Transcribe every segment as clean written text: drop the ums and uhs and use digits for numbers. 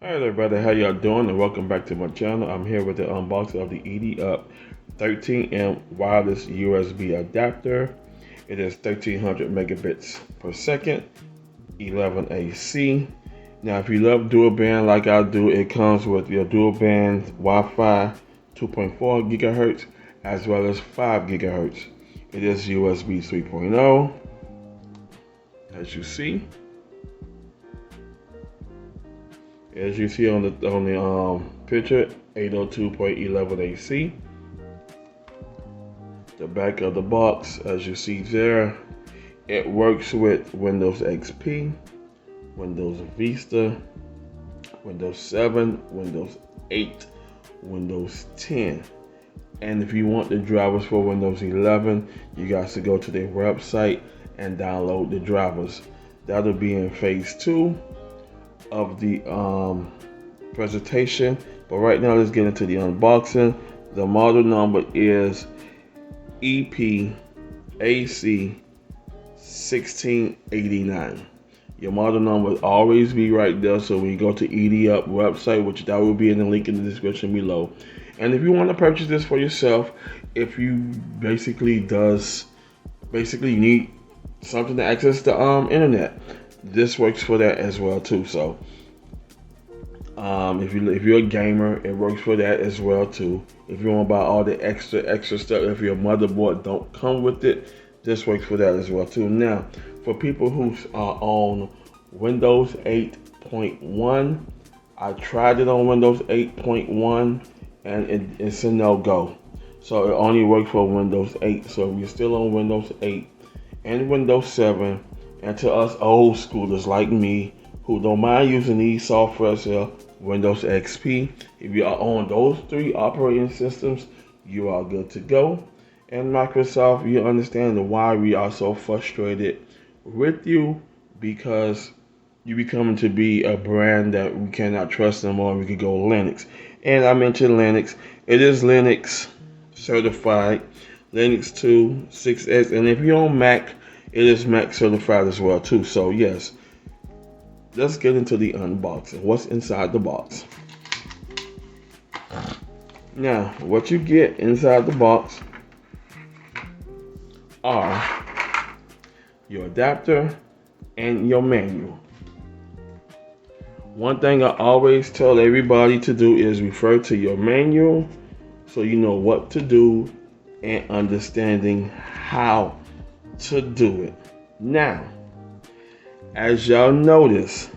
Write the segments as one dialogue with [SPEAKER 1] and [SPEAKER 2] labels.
[SPEAKER 1] Alright everybody, how y'all doing? And welcome back to my channel. I'm here with the unboxing of the EDUP 13M wireless USB adapter. It is 1300 megabits per second, 11 AC. Now if you love dual band like I do, it comes with your dual band Wi-Fi 2.4 gigahertz as well as 5 gigahertz. It is USB 3.0 as you see. As you see on the picture, 802.11 AC. The back of the box, as you see there, it works with Windows XP, Windows Vista, Windows 7, Windows 8, Windows 10. And if you want the drivers for Windows 11, you guys to go to their website and download the drivers. That'll be in phase 2 of the presentation, but right now let's get into the unboxing. The model number is EPAC1689. Your model number will always be right there, so when you go to EDUP website, which that will be in the link in the description below, and if you want to purchase this for yourself, if you basically need something to access the internet, this works for that as well too. So if you're a gamer, it works for that as well too. If you want to buy all the extra stuff, if your motherboard don't come with it, this works for that as well too. Now for people who are on Windows 8.1, I tried it on Windows 8.1 and it's a no-go. So it only works for Windows 8. So if you're still on Windows 8 and Windows 7, and to us old schoolers like me who don't mind using these softwares here, Windows XP, if you are on those 3 operating systems, you are good to go. And Microsoft, you understand why we are so frustrated with you, because you becoming to be a brand that we cannot trust anymore. We could go Linux. And I mentioned Linux. It is Linux certified, Linux 2, 6S, and if you're on Mac, it is Mac certified as well too. So yes, let's get into the unboxing. What's inside the box? Now, what you get inside the box are your adapter and your manual. One thing I always tell everybody to do is refer to your manual so you know what to do and understanding how to do it. Now, as y'all notice,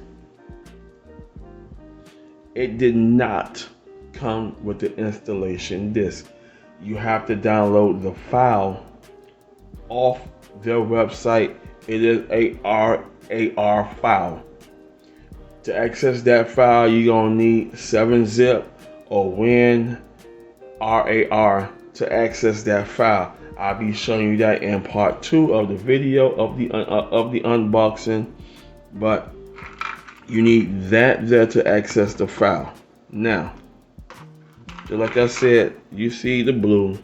[SPEAKER 1] it did not come with the installation disc. You have to download the file off their website. It is a RAR file. To access that file, you're gonna need 7-zip or Win RAR to access that file. I'll be showing you that in part 2 of the video of the unboxing, but you need that there to access the file. Now, just like I said, you see the blue,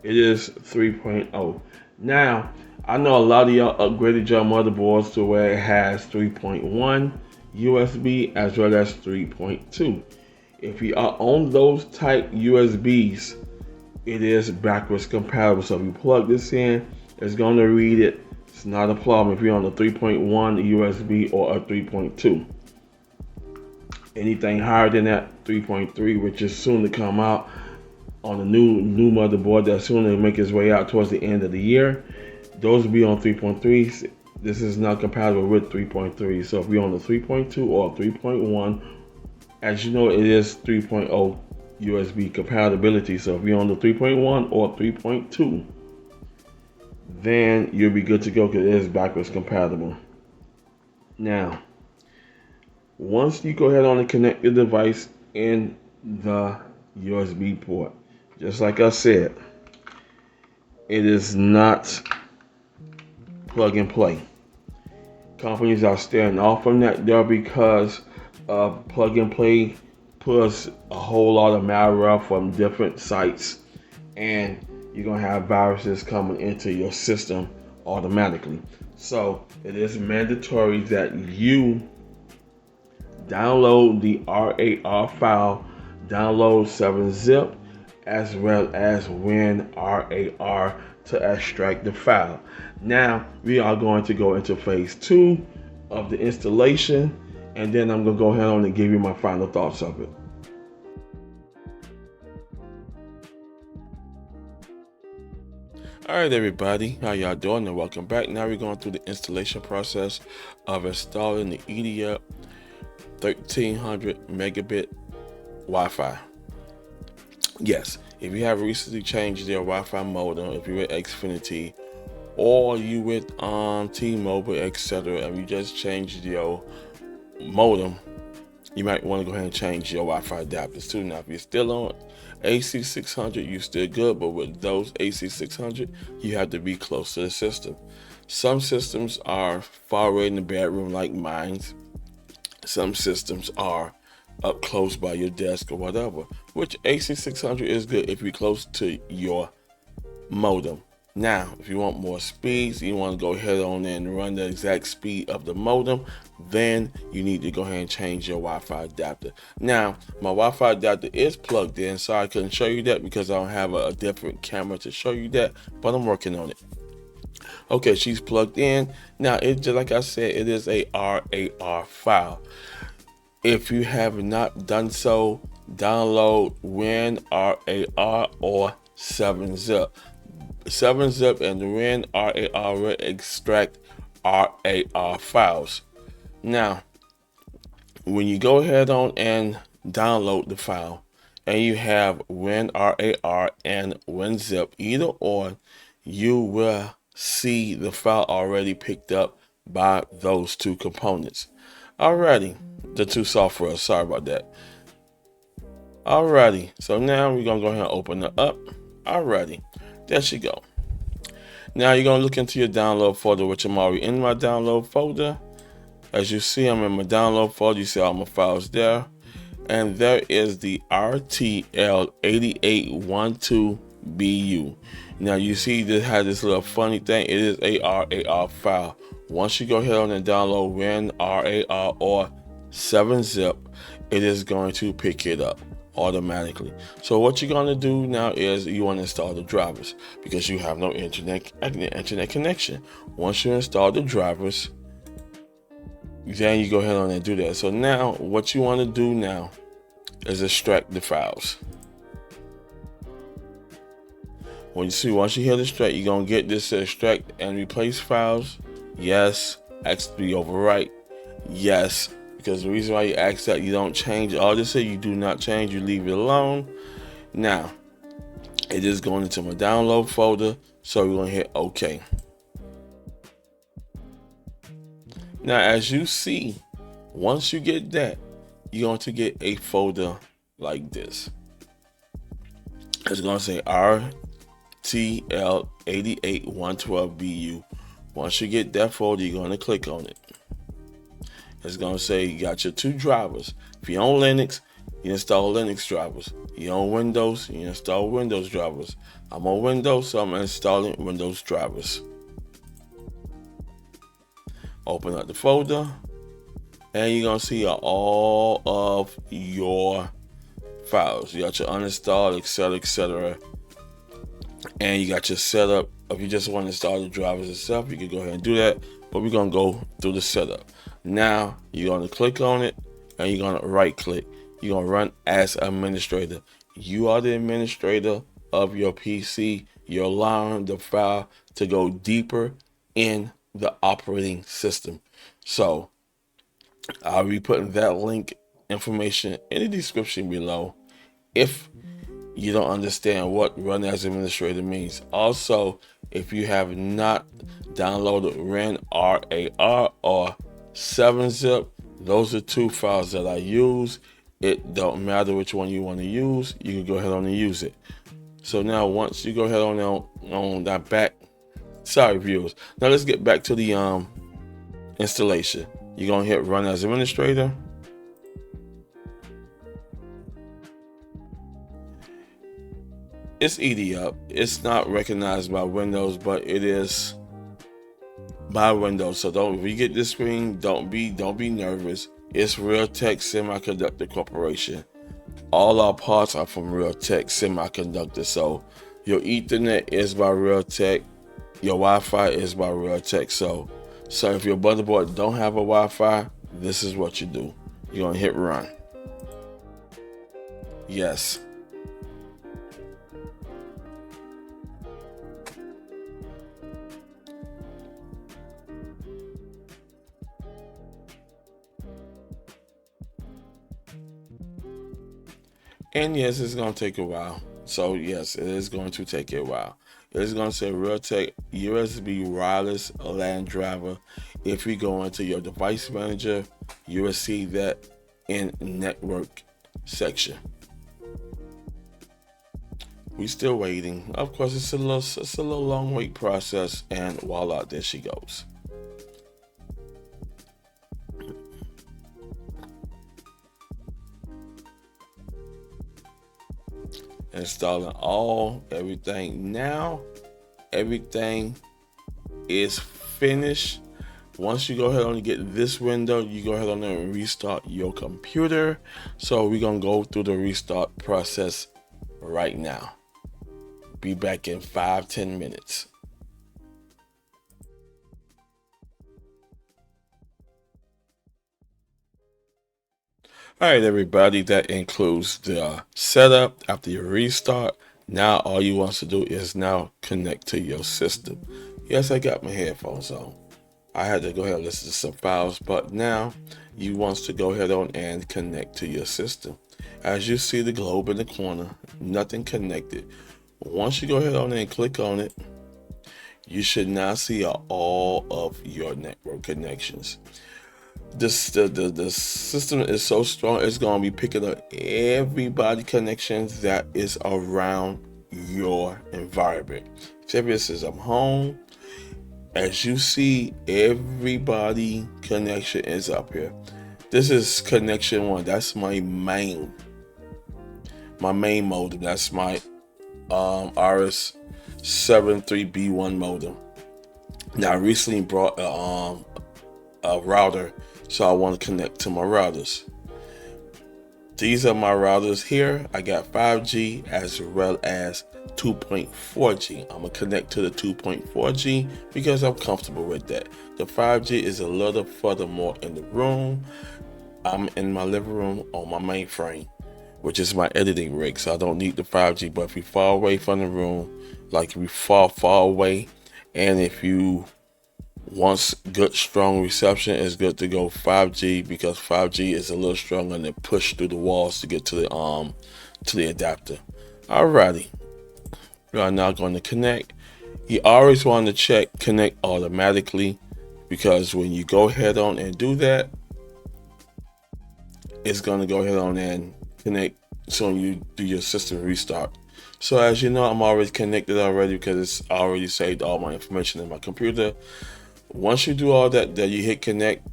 [SPEAKER 1] it is 3.0. Now, I know a lot of y'all upgraded your motherboards to where it has 3.1 USB as well as 3.2. If you are on those type USBs, it is backwards compatible. So if you plug this in, it's going to read it. It's not a problem if you're on the 3.1 USB or a 3.2. Anything higher than that, 3.3, which is soon to come out on the new motherboard that's soon to make its way out towards the end of the year, those will be on 3.3. This is not compatible with 3.3. So if you're on the 3.2 or 3.1, as you know, it is 3.0 USB compatibility. So if you're on the 3.1 or 3.2, then you'll be good to go because it is backwards compatible. Now, once you go ahead on and connect the device in the USB port, just like I said, it is not plug and play. Companies are staying off from that there because plug and play puts a whole lot of malware from different sites, and you're gonna have viruses coming into your system automatically. So it is mandatory that you download the RAR file, download 7-zip, as well as WinRAR to extract the file. Now we are going to go into phase 2 of the installation, and then I'm going to go ahead on and give you my final thoughts of it. Alright everybody, how y'all doing, and welcome back. Now we're going through the installation process of installing the EDUP 1300 megabit Wi-Fi. Yes, if you have recently changed your Wi-Fi modem, if you're with Xfinity or you with T-Mobile, etc., and you just changed your modem, you might want to go ahead and change your Wi-Fi adapters too. Now, if you're still on AC600, you're still good, but with those AC600, you have to be close to the system. Some systems are far away in the bedroom, like mine's. Some systems are up close by your desk or whatever, which AC600 is good if you're close to your modem. Now, if you want more speeds, you want to go ahead on and run the exact speed of the modem, then you need to go ahead and change your Wi-Fi adapter. Now, my Wi-Fi adapter is plugged in, so I couldn't show you that because I don't have a different camera to show you that, but I'm working on it. Okay, she's plugged in. Now, it just like I said, it is a RAR file. If you have not done so, download WinRAR or 7-zip. 7-zip and WinRAR will extract RAR files. Now, when you go ahead on and download the file, and you have WinRAR and WinZip, either or, you will see the file already picked up by those two components. Alrighty, the two softwares, sorry about that. Alrighty, so now we're gonna go ahead and open it up. Alrighty, there she go. Now you're gonna look into your download folder, which I'm already in my download folder. As you see, I'm in my download folder. You see all my files there. And there is the RTL8812BU. Now you see this has this little funny thing. It is a RAR file. Once you go ahead on and download WinRAR or 7-zip, it is going to pick it up automatically. So what you're going to do now is you want to install the drivers because you have no internet connection. Once you install the drivers, then you go ahead on and do that. So now what you want to do now is extract the files. Once you hear the extract, you're going to get this extract and replace files. Yes. Actually overwrite. Yes. Because the reason why you ask that, you don't change all this, you do not change, you leave it alone. Now, it is going into my download folder, so we're going to hit OK. Now, as you see, once you get that, you're going to get a folder like this. It's going to say RTL88112BU. Once you get that folder, you're going to click on it. It's going to say you got your two drivers. If you're on Linux, you install Linux drivers. You're on Windows, you install Windows drivers. I'm on Windows, so I'm installing Windows drivers. Open up the folder, and you're going to see all of your files. You got your uninstalled, etc., etc. And you got your setup. If you just want to install the drivers itself, you can go ahead and do that. But we're going to go through the setup. Now, you're going to click on it, and you're going to right click. You're going to run as administrator. You are the administrator of your PC. You're allowing the file to go deeper in the operating system. So, I'll be putting that link information in the description below if you don't understand what run as administrator means. Also, if you have not downloaded WinRAR or 7-zip, those are two files that I use. It don't matter which one you want to use, you can go ahead on and use it. So now once you go ahead on that back, sorry viewers, now let's get back to the installation. You're gonna hit run as administrator. It's EDUP. It's not recognized by Windows, but it is by Windows. So if you get this screen, don't be nervous. It's Realtek Semiconductor Corporation. All our parts are from Realtek Semiconductor. So your Ethernet is by Realtek. Your Wi-Fi is by Realtek. So if your motherboard don't have a Wi-Fi, this is what you do. You're gonna hit run. Yes. And yes, it's going to take a while. So yes, it is going to take a while. It is going to say Realtek USB wireless LAN driver. If you go into your device manager, you will see that in network section. We still waiting. Of course, it's a little long wait process, and voila, there she goes. Installing everything now. Everything is finished. Once you go ahead and get this window, you go ahead and restart your computer. So we're gonna go through the restart process right now. Be back in 5-10 minutes. All right, everybody, that includes the setup. After you restart, now all you want to do is now connect to your system. Yes, I got my headphones on. I had to go ahead and listen to some files, but now you want to go ahead on and connect to your system. As you see the globe in the corner, nothing connected. Once you go ahead on and click on it, you should now see all of your network connections. The system is so strong, it's going to be picking up everybody connections that is around your environment. Say for instance, I'm home. As you see, everybody connection is up here. This is connection 1. That's my main modem. That's my RS73B1 modem. Now I recently brought a router, so I want to connect to my routers. These are my routers here. I got 5G as well as 2.4G. I'm gonna connect to the 2.4G because I'm comfortable with that. The 5G is a little further more in the room. I'm in my living room on my mainframe, which is my editing rig, so I don't need the 5G. But if you far away from the room, like if you far away, and if you want good strong reception, it's good to go 5G because 5G is a little stronger and it push through the walls to get to the adapter. Alrighty, we are now going to connect. You always want to check connect automatically, because when you go ahead on and do that, it's going to go ahead on and connect so you do your system restart. So as you know, I'm already connected already because it's already saved all my information in my computer. Once you do all that, then you hit connect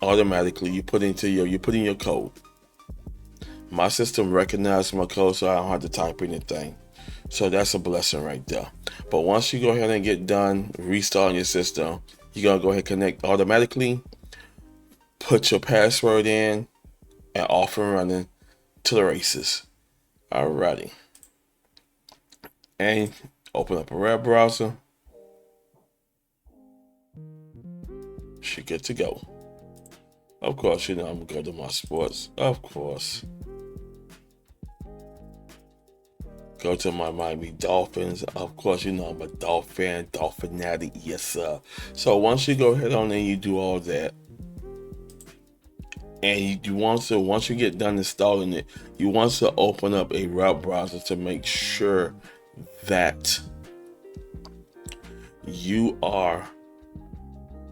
[SPEAKER 1] automatically. You put in your code. My system recognizes my code, so I don't have to type anything. So that's a blessing right there. But once you go ahead and get done restarting your system, you're gonna go ahead and connect automatically. Put your password in, and off and running to the races. Alrighty. And open up a web browser. Should get to go. Of course, I'm gonna go to my sports. Of course. Go to my Miami Dolphins. Of course, I'm a Dolphin fanatic. Yes, sir. So once you go ahead on and you do all that, and you want to, once you get done installing it, you want to open up a web browser to make sure that you are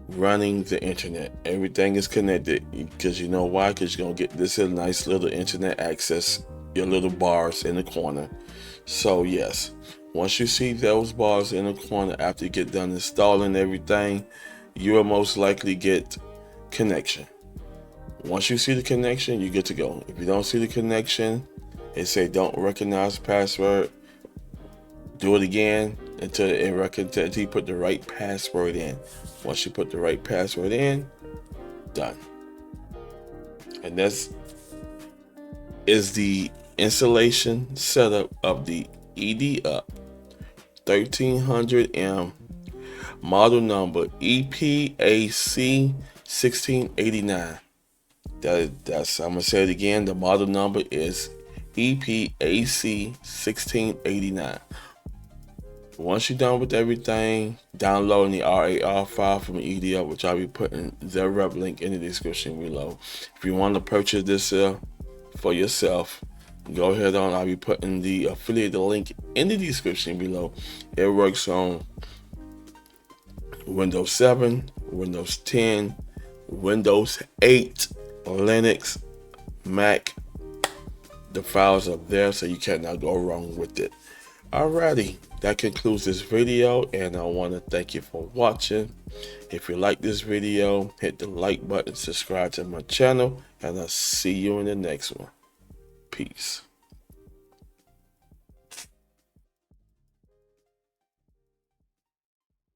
[SPEAKER 1] running the internet. Everything is connected, because you know why? Because you're gonna get this nice little internet access, your little bars in the corner. So yes, once you see those bars in the corner after you get done installing everything, you will most likely get connection. Once you see the connection, you're good to go. If you don't see the connection, it say don't recognize password. Do it again until you put the right password in. Once you put the right password in, done. And this is the installation setup of the EDUP 1300M, model number EPAC 1689. That's I'm gonna say it again. The model number is EPAC 1689. Once you're done with everything, downloading the RAR file from EDUP, which I'll be putting their rep link in the description below. If you want to purchase this for yourself, go ahead on. I'll be putting the affiliate link in the description below. It works on Windows 7, Windows 10, Windows 8, Linux, Mac. The files are there, so you cannot go wrong with it. Alrighty, that concludes this video, and I want to thank you for watching. If you like this video, hit the like button, subscribe to my channel, and I'll see you in the next one. Peace.